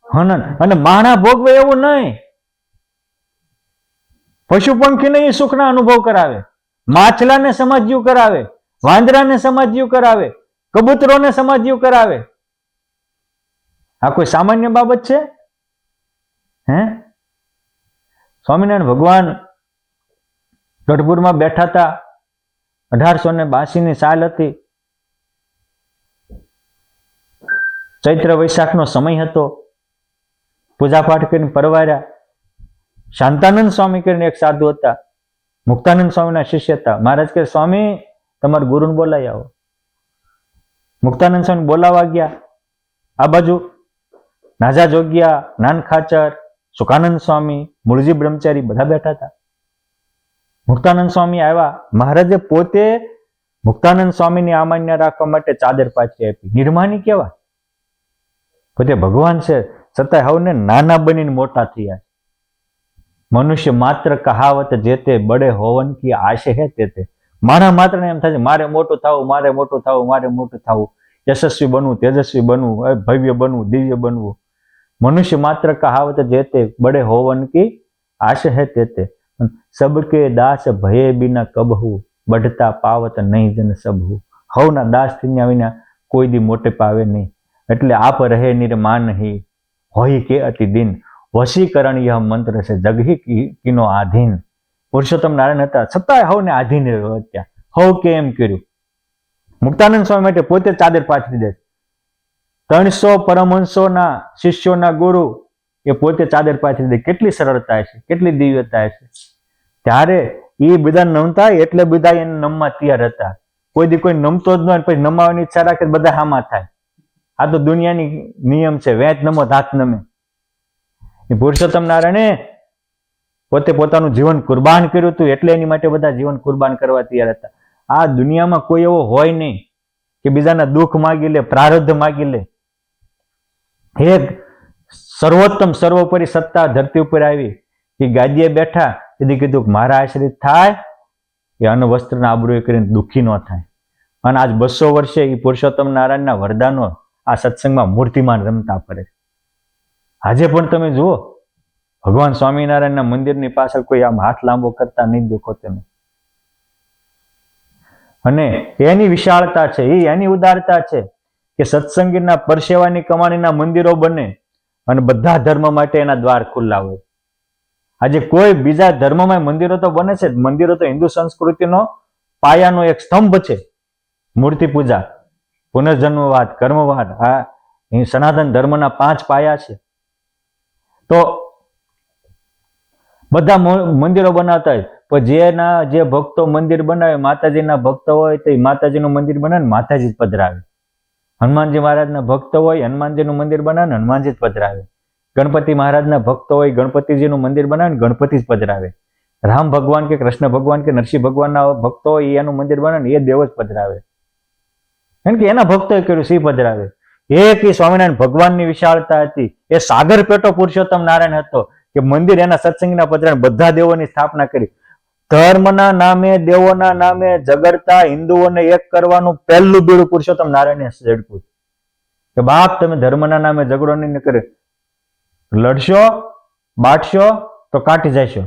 અનંત. અને માણા ભોગવે એવું નહીં. પશુ પંખીને એ સુખના અનુભવ કરાવે, માછલાને સમાજ્યું કરાવે, વાંદરાને સમાજ્યું કરાવે, કબૂતરોને સમાજ્યું કરાવે. આ કોઈ સામાન્ય બાબત છે? હે? સ્વામિનારાયણ ભગવાન ગઢપુરમાં બેઠા હતા. 1882 સાલ હતી. ચૈત્ર વૈશાખનો સમય હતો. પૂજાપાઠ કરીને પરવાર્યા. શાંતાનંદ સ્વામી કરીને એક સાધુ હતા, મુક્તાનંદ સ્વામીના શિષ્ય હતા. મહારાજ કહે, સ્વામી તમારા ગુરુને બોલાવી આવો. મુક્તાનંદ સ્વામી બોલાવા ગયા. આ બાજુ નાજા જોગ્યા, નાન ખાચર, સુખાનંદ સ્વામી, મૂળજી બ્રહ્મચારી બધા બેઠા હતા. મુક્તાનંદ સ્વામી આવ્યા. મહારાજે પોતે મુક્તાનંદ સ્વામીની આમાન્ય રાખવા માટે ચાદર પાછી આપી. નિર્માની કેવા, પોતે ભગવાન છે છતાં હવને નાના બનીને મોટા થયા. મનુષ્ય માત્ર કહાવત જે તે બડે હોવન કી આશે હે તે. મારા માત્ર એમ થાય છે મારે મોટું થવું, મારે મોટું થવું, મારે મોટું થવું, યશસ્વી બનવું, તેજસ્વી બનવું, ભવ્ય બનવું, દિવ્ય બનવું. મનુષ્ય માત્ર કહાવત જે તે બડે હોવન કી આશે હે તે. સબકે દાસ ભયે બિના કબહુ, બઢતા પાવત નહીં જન સબહુ. હવના દાસ થઈને વિના કોઈ દી મોટે પાવે નહીં. એટલે આપ રહે નિર્માન નહીં હોય કે અતિ દિન, વશીકરણ યહ મંત્ર છે જગહી કીનો આધીન. પુરુષોત્તમ નારાયણ હતા છતાંય હવને આધીન હતા. હવ કે એમ કર્યું. મુક્તાનંદ સ્વામી માટે પોતે ચાદર પાથરી દે. 300 પરમહંસોના શિષ્યોના ગુરુ એ પોતે ચાદર પાથરી દે. કેટલી સરળતા છે, કેટલી દિવ્યતા છે. ત્યારે એ બધા નમતા એટલે બધા એને નમવા તૈયાર હતા. કોઈ દી કોઈ નમતો જ ન હોય, પછી નમાવાની ઈચ્છા રાખે બધા હામાં થાય. આ તો દુનિયાની નિયમ છે, વેચ નમો હાથ નમે. પુરુષોત્તમ નારાયણે પોતે પોતાનું જીવન કુરબાન કર્યું હતું, એટલે એની માટે બધા જીવન કુરબાન કરવા તૈયાર હતા. આ દુનિયામાં કોઈ એવો હોય નહીં કે બીજાના દુઃખ માગી લે, પ્રારબ્ધ માગી લે. એક સર્વોત્તમ સર્વોપરી સત્તા ધરતી ઉપર આવી, એ ગાદીએ બેઠા, તેથી કીધું કે મારા આશ્રિત થાય એ અન્ન વસ્ત્રના આબરૂએ કરીને દુઃખી ન થાય. અને આજ 200 વર્ષે એ પુરુષોત્તમ નારાયણના વરદાનો આ સત્સંગમાં મૂર્તિમાન રમતા ફરે. આજે પણ તમે જુઓ, ભગવાન સ્વામિનારાયણના મંદિરની પાછળ કોઈ આમ હાથ લાંબો કરતા નહીં દેખો તમે. અને એની વિશાળતા છે, એની ઉદારતા છે કે સત્સંગીના પરસેવાની કમાણીના મંદિરો બને અને બધા ધર્મ માટે એના દ્વાર ખુલ્લા હોય. આજે કોઈ બીજા ધર્મમાં મંદિરો તો બને છે. મંદિરો તો હિન્દુ સંસ્કૃતિનો પાયાનો એક સ્તંભ છે, મૂર્તિ પૂજા. પુનર્જન્મવાદ, કર્મવાદ, આ એ સનાતન ધર્મના 5 પાયા છે. તો બધા મંદિરો બનાવતા હોય, પણ જે ભક્તો મંદિર બનાવે, માતાજીના ભક્ત હોય તો માતાજીનું મંદિર બનાવે, માતાજી જ પધરાવે. હનુમાનજી મહારાજના ભક્ત હોય, હનુમાનજીનું મંદિર બનાવે, હનુમાનજી જ પધરાવે. ગણપતિ મહારાજના ભક્ત હોય, ગણપતિજીનું મંદિર બનાવે, ગણપતિ જ પધરાવે. રામ ભગવાન કે કૃષ્ણ ભગવાન કે નરસિંહ ભગવાનના ભક્તો હોય, એનું મંદિર બનાવે, એ દેવ જ પધરાવે. કારણ કે એના ભક્તોએ કર્યું, સિંહ પધરાવે. એક એ સ્વામિનારાયણ ભગવાનની વિશાળતા હતી. એ સાગર પેટો પુરુષોત્તમ નારાયણ હતો કે મંદિર એના સત્સંગના પધરાવે બધા દેવોની સ્થાપના કરી. ધર્મના નામે, દેવોના નામે ઝઘડતા હિન્દુઓને એક કરવાનું પહેલું બીડું પુરુષોત્તમ નારાયણે ઝડપ્યું કે બાપ તમે ધર્મના નામે ઝઘડો નહીં કરે, લડશો બાટશો તો કાટી જશો,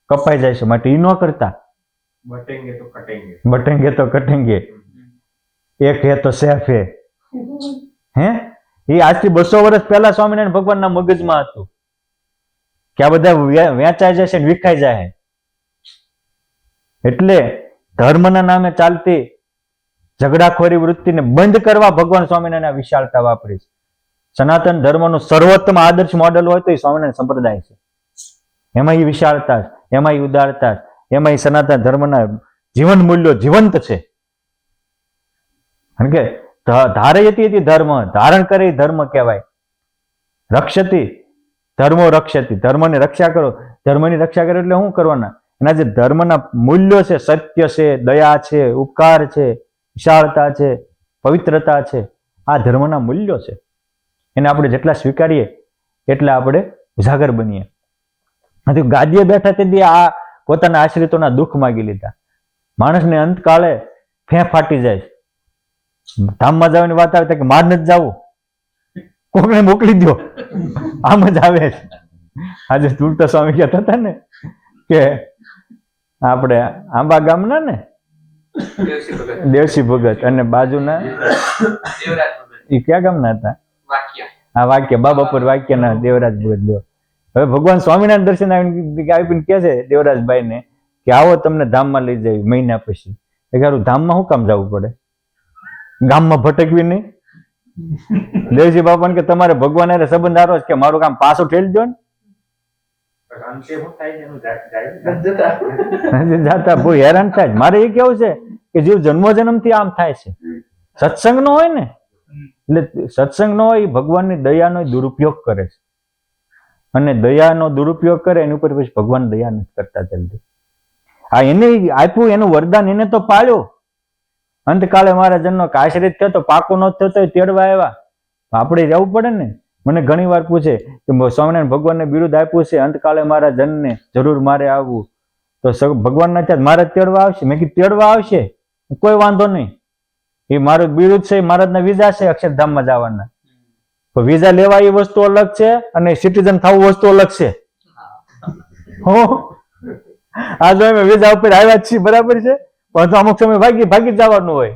કપાઈ જશો, માટે ઈ ન કરતા. બટેંગે તો કટેંગે, એક હે તો સેફ હે. એ આજથી 200 વર્ષ પહેલા સ્વામિનારાયણ ભગવાનના મગજમાં હતું કે આ બધા વેચાઈ જશે ને વિખાઈ જાય. એટલે ધર્મના નામે ચાલતી ઝઘડાખોરી વૃત્તિને બંધ કરવા ભગવાન સ્વામિનારાયણ વિશાળતા વાપરી છે. સનાતન ધર્મનું સર્વોત્તમ આદર્શ મોડેલ હોય તો એ સ્વામિનારાયણ સંપ્રદાય છે. એમાં એ વિશાળતા, એમાં એ ઉદારતા, એમાં એ સનાતન ધર્મના જીવન મૂલ્યો જીવંત છે. કારણ કે ધારયતી ધર્મ, ધારણ કરે ધર્મ કહેવાય. રક્ષતી ધર્મો રક્ષતી, ધર્મને રક્ષા કરો. ધર્મની રક્ષા કરો એટલે શું કરવાના? એના જે ધર્મના મૂલ્યો છે, સત્ય છે, દયા છે, ઉપકાર છે, વિશાળતા છે, પવિત્રતા છે, આ ધર્મના મૂલ્યો છે. એને આપણે જેટલા સ્વીકારીએ એટલા આપણે ઉજાગર બનીએ. ગાદીએ બેઠા તેથી આ પોતાના આશ્રિતોના દુઃખ માગી લીધા. માણસને અંતકાળે ફેં ફાટી જાય. ધામમાં જવાની વાત આવે કે માર નથી જવું, કોકને મોકલી દો, આમ જ આવે. આજે તુલતા સ્વામી કહેતા હતા ને કે આપણે આંબા ગામના ને દેવસી ભગત અને બાજુના એ કયા ગામના હતા? આ વાક્ય બાબાપુર વાક્યના દેવરાજ ભગત લ્યો. હવે ભગવાન સ્વામિનારાયણ દર્શન આવીને કે છે દેવરાજભાઈ ને કે આવો તમને ધામમાં લઈ જાય મહિના પછી. ધામમાં શું કામ જવું પડે? ગામમાં ભટકવી નહીં. દેવજી બાપાને કે તમારે ભગવાન હારે સંબંધ હારો કે મારું કામ પાછું ઠેલી દો ને જાતા બહુ હેરાન થાય. મારે એ કેવું છે કે જીવ જન્મ થી આમ થાય છે. સત્સંગ નો હોય ને, એટલે સત્સંગ નો હોય ભગવાનની દયાનો દુરુપયોગ કરે છે. અને દયાનો દુરુપયોગ કરે એની ઉપર પછી ભગવાન દયા નથી કરતા જલ્દી. આ એને આપ્યું એનું વરદાન, એને તો પાળ્યો. અંતકાળે મારા જન્મ આશ્રિત થયો તો પાકો ન થયો તો તેડવા આવ્યા. આપણે જવું પડે ને. મને ઘણી વાર પૂછે કે સ્વામિનારાયણ ભગવાનને બિરુદ આપ્યું છે, અંતકાળે મારા જનને જરૂર મારે આવવું, તો ભગવાન ના ત્યાં મારે તેડવા આવશે? મેં કીધું તેડવા આવશે, કોઈ વાંધો નહીં. એ મારું બિરુદ છે, મહારાજના વિઝા છે અક્ષરધામમાં જવાના. તો વિઝા લેવા એ વસ્તુ અલગ છે અને સિટીઝન થવું વસ્તુ અલગ છે. આ જો અમે વિઝા ઉપર આવ્યા જ છીએ બરાબર છે, પણ અમુક સમય ભાગી જવાનું હોય.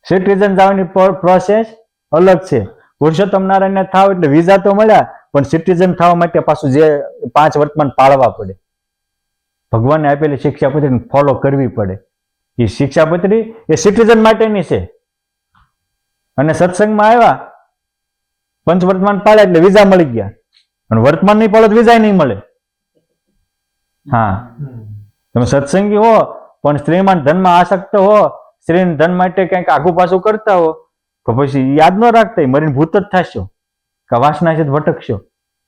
સિટીઝન જવાની પ્રોસેસ અલગ છે. પુરુષોત્તમ નારાયણ થાવ એટલે વિઝા તો મળ્યા, પણ સિટીઝન થવા માટે પાછું જે 5 વર્તમાન પાળવા પડે. ભગવાનને આપેલી શિક્ષાપત્રી ફોલો કરવી પડે. એ શિક્ષાપત્રી એ સિટીઝન માટેની છે. અને સત્સંગમાં આવ્યા, પંચવર્તમાન પાડ્યા એટલે વિઝા મળી ગયા. અને વર્તમાન નહીં પાડો તો વિઝા નહીં મળે. હા, તમે સત્સંગી હો પણ સ્ત્રીમાન ધનમાં આસક્ત હો, સ્ત્રી ધન માટે કંઈક આગુ પાછું કરતા હો, તો પછી યાદ ન રાખતા મરીને ભૂત જ થશો કે વાસના છે ભટકશો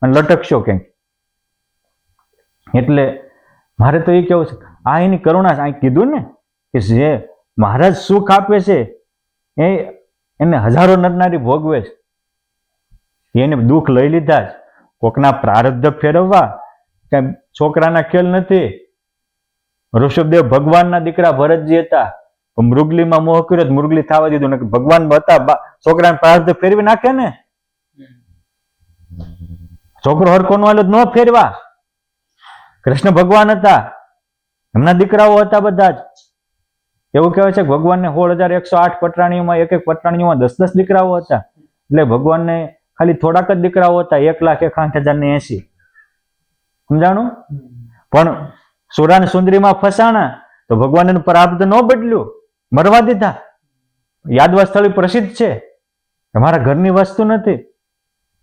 અને લટકશો કંઈક. એટલે મારે તો એ કેવું છે, આ એની કરુણા આ કીધું ને કે જે મહારાજ સુખ આપે છે એને હજારો નરનારી ભોગવે છે. એને દુઃખ લઈ લીધા જ. કોકના પ્રારબ્ધ ફેરવવા કઈ છોકરાના ખેલ નથી. ઋષભદેવ ભગવાનના દીકરા ભરતજી હતા, મૃગલીમાં મોહ કર્યો, મૃગલી થવા દીધું ને ભગવાન હતા, છોકરાને પ્રારબ્ધ ફેરવી નાખે ને. છોકરો હરખો નો ન ફેરવા. કૃષ્ણ ભગવાન હતા, એમના દીકરાઓ હતા બધા જ. એવું કહેવાય છે કે ભગવાનને 16,108 પટરાણીઓમાં એક પટરાણીઓમાં 10 દીકરાઓ હતા. એટલે ભગવાનને ખાલી થોડાક જ દીકરાઓ હતા, 1,61,80. સમજાણું? પણ સુરાન સુંદરીમાં ફસાણા તો ભગવાન એનું પ્રારબ્ધ ન બદલ્યું, મરવા દીધા. યાદવા સ્થળ પ્રસિદ્ધ છે, તમારા ઘરની વસ્તુ નથી,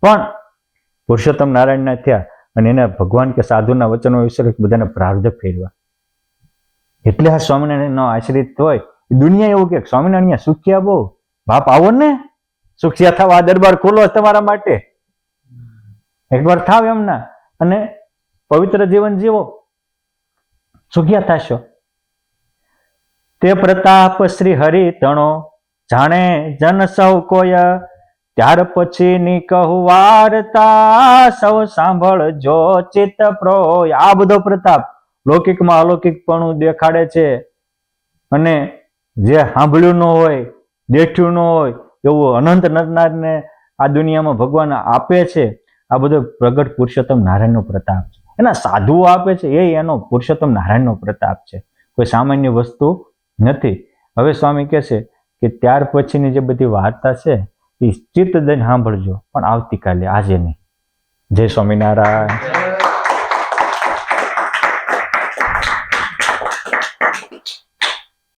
પણ પુરુષોત્તમ નારાયણના થયા અને એને ભગવાન કે સાધુના વચનો વિશે બધાને પ્રાર્થ ફેરવા. એટલે આ સ્વામિનારાયણનો આશ્રિત હોય. દુનિયા એવું કે સ્વામિનારાયણ સુખ્યા બહુ, બાપ આવો ને સુખિયા થવા, આ દરબાર ખોલો તમારા માટે, એકવાર થાવ એમના અને પવિત્ર જીવન જીવો, સુખ્યા થશો. તે પ્રતાપ શ્રી હરિ તણો જાણે જન સૌ કોય, ત્યાર પછી ની કહું વાર્તા સૌ સાંભળજો ચિત્ત પ્રોય. આ બધો પ્રતાપ લૌકિકમાં અલૌકિકપણું દેખાડે છે, અને જે સાંભળ્યું ન હોય, દેખ્યું ન હોય એવું અનંત નરનારને આ દુનિયામાં ભગવાન આપે છે. આ બધો પ્રગટ પુરુષોત્તમ નારાયણનો પ્રતાપ છે. એના સાધુઓ આપે છે એ એનો પુરુષોત્તમ નારાયણનો પ્રતાપ છે, કોઈ સામાન્ય વસ્તુ નથી. હવે સ્વામી કહે છે કે ત્યાર પછીની જે બધી વાર્તા છે એ ચિત્ત દઈને સાંભળજો, પણ આવતીકાલે, આજે નહીં. જય સ્વામિનારાયણ.